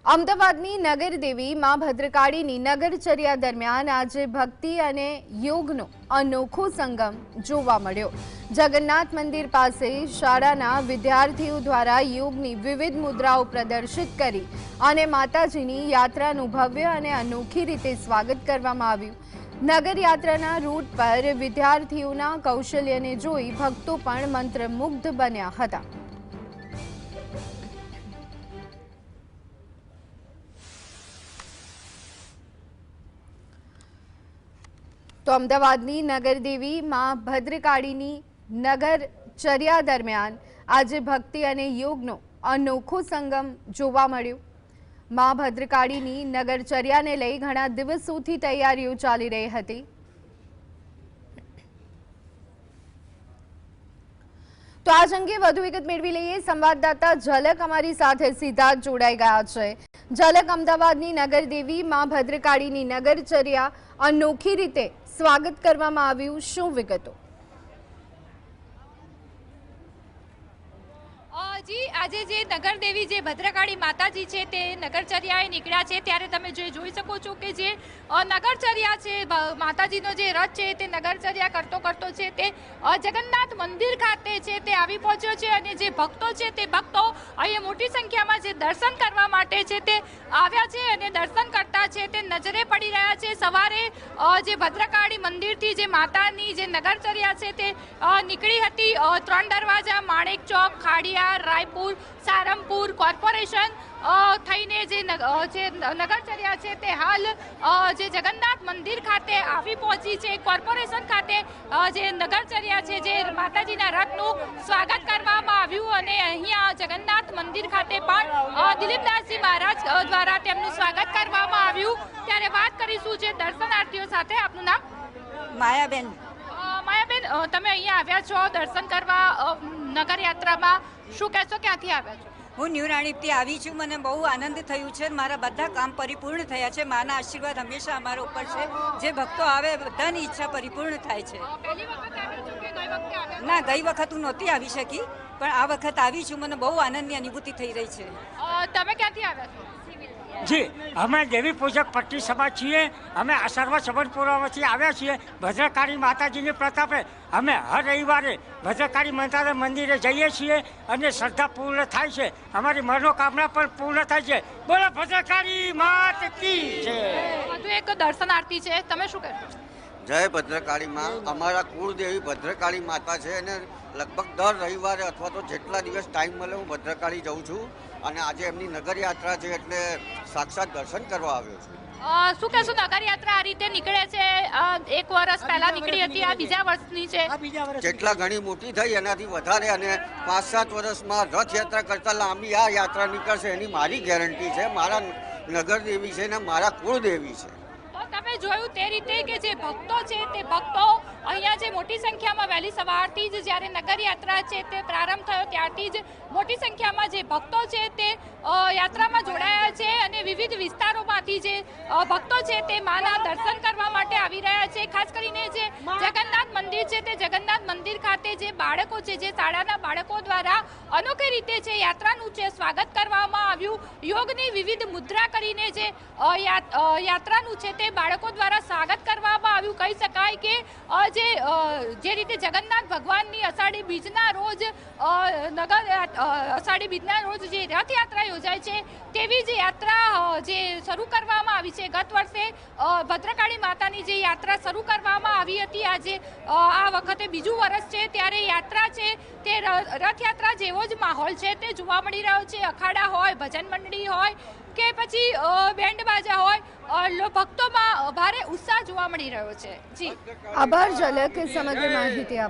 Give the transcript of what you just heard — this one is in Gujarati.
અમદાવાદની નગરદેવી માં ભદ્રકાળીની નગરચર્યા દરમિયાન આજે ભક્તિ અને યોગનો અનોખો સંગમ જોવા મળ્યો। જગન્નાથ મંદિર પાસે શાળાના વિદ્યાર્થીઓ દ્વારા યોગની વિવિધ મુદ્રાઓ પ્રદર્શિત કરી અને માતાજીની યાત્રાનું ભવ્ય અને અનોખી રીતે સ્વાગત કરવામાં આવ્યું। નગરયાત્રાના રૂટ પર વિદ્યાર્થીઓના કૌશલ્યને જોઈ ભક્તો પણ મંત્રમુગ્ધ બન્યા હતા। તો અમદાવાદની નગરદેવી માં ભદ્રકાળીની નગરચર્યા દરમિયાન આજે ભક્તિ અને યોગનો અનોખો સંગમ જોવા મળ્યો। માં ભદ્રકાળીની નગરચર્યાને લઈ ઘણા દિવસોથી તૈયારીઓ ચાલી રહી હતી। તો આજ અંગે વધુ વિગત મેળવી લઈએ। સંવાદદાતા ઝલક અમારી સાથે સીધા જોડાઈ ગયા છે। ઝલક, અમદાવાદની નગરદેવી માં ભદ્રકાળીની નગરચર્યા અનોખી રીતે સ્વાગત કરવામાં આવ્યું, શું વિગતો? જી, આજે જે નગરદેવી જે ભદ્રકાળી માતાજી છે તે નગરચર્યાએ નીકળ્યા છે ત્યારે તમે જોઈ શકો છો કે જે નગરચર્યા છે, માતાજીનો જે રથ છે તે નગરચર્યા કરતો છે તે જગન્નાથ મંદિર ખાતે છે તે આવી પહોંચ્યો છે અને જે ભક્તો છે તે ભક્તો અહીંયા મોટી સંખ્યામાં જે દર્શન કરવા માટે છે તે આવ્યા છે અને દર્શન કરતા છે તે નજરે પડી રહ્યા છે। સવારે જે ભદ્રકાળી મંદિરથી જે માતાની જે નગરચર્યા છે તે નીકળી હતી। 3 દરવાજા, માણેક ચોક, ખાડિયા, રાયપુર, સારંગપુર કોર્પોરેશન થઈને જે નગરચર્યા છે તે હાલ જે જગન્નાથ મંદિર ખાતે આવી પહોંચી છે। કોર્પોરેશન ખાતે જે નગરચર્યા છે જે માતાજીના રથનું સ્વાગત કરવામાં આવ્યું અને અહીંયા જગન્નાથ મંદિર ખાતે પણ દિલીપદાસજી મહારાજ દ્વારા તેમનું સ્વાગત કરવામાં આવ્યું। ત્યારે વાત કરીશું જે દર્શનાર્થીઓ સાથે। આપનું નામ? માયાબેન। માયાબેન, તમે અહીંયા આવ્યા છો દર્શન કરવા નગરયાત્રામાં, શું કહેશો, ક્યાંથી આવ્યા છો? હું ન્યૂ રાણીપથી આવી છું। મને બહુ આનંદ થયું છે। મારા બધા કામ પરિપૂર્ણ થયા છે। માના આશીર્વાદ હંમેશા અમારા ઉપર છે। જે ભક્તો આવે બધાની ઈચ્છા પરિપૂર્ણ થાય છે। પહેલી વખત આવ્યા છો કે ગઈ વખતે આવ્યા? ના, ગઈ વખત હું નહોતી આવી શકી, પણ આ વખત આવી છું। મને બહુ આનંદની અનુભૂતિ થઈ રહી છે। તમે ક્યાંથી આવ્યા છો? જી, અમે દેવી પૂજક પટ્ટી સમાજ છીએ। અમે સર્વ સંબંધપુરામાંથી આવ્યા છીએ। ભદ્રકાળી માતાજીની પ્રતાપે અમે હર રવિવારે ભદ્રકાળી માતાના મંદિરે જઈએ છીએ અને શ્રદ્ધા પૂર્ણ થાય છે। અમારી મનોકામના પણ પૂર્ણ થાય છે। બોલો ભદ્રકાળી માત કી જય। વધુ એક દર્શનાર્થી છે, તમે શું કહેશો? જય ભદ્રકાળી માં। અમારા કુળદેવી ભદ્રકાળી માતા છે અને લગભગ દર રવિવારે અથવા તો જેટલા દિવસ ટાઈમ મળે હું ભદ્રકાળી જાઉં છું અને આજે એમની નગરયાત્રા છે એટલે સાક્ષાત દર્શન કરવા આવ્યો છું। શું કહેશો, નગરયાત્રા આ રીતે નીકળે છે? 1 વર્ષ પહેલા નીકળી હતી, આ બીજા વર્ષની છે? જેટલા ઘણી મોટી થઈ એનાથી વધારે અને 5-7 વર્ષમાં રથયાત્રા કરતાં લાંબી આ યાત્રા નીકળશે એની મારી ગેરંટી છે। મારા નગરદેવી છે ને મારા કુળદેવી છે। તમે જોયું તે રીતે કે જે ભક્તો છે તે ભક્તો અહીંયા જે મોટી સંખ્યામાં વહેલી સવારથી જ જ્યારે નગરયાત્રા છે તે પ્રારંભ થયો ત્યારથી જ મોટી સંખ્યામાં જે ભક્તો છે તે યાત્રામાં જોડાયા છે અને વિવિધ વિસ્તારોમાંથી જે ભક્તો છે તે માના દર્શન કરવા માટે આવી રહ્યા છે। ખાસ કરીને જે જગન્નાથ મંદિર છે તે જગન્નાથ મંદિર ખાતે જે બાળકો છે, જે શાળાના બાળકો દ્વારા અનોખી રીતે છે યાત્રાનું છે સ્વાગત કરવામાં આવ્યું। યોગની વિવિધ મુદ્રા કરીને જે યાત્રાનું છે તે બાળકો દ્વારા સ્વાગત કરવામાં આવ્યું। કહી શકાય કે જે રીતે જગન્નાથ ભગવાનની અષાઢી બીજના રોજ અષાઢી બીજના રોજ જે રથયાત્રા યોજાય છે તેવી જ યાત્રા જે શરૂ કરવામાં આવી છે। ગત વર્ષે ભદ્રકાળી માતાની જે યાત્રા શરૂ કરવામાં આવી હતી, આજે આ વખતે બીજું વર્ષ છે ત્યારે યાત્રા છે તે રથયાત્રા જેવો જ માહોલ છે તે જોવા મળી રહ્યો છે। અખાડા હોય, ભજન મંડળી હોય કે પછી બેન્ડ બાજા હોય, ભક્તોમાં ભારે ઉત્સાહ જોવા મળી રહ્યો છે। જી, આભાર ઝલક, સમગ્ર માહિતી આપ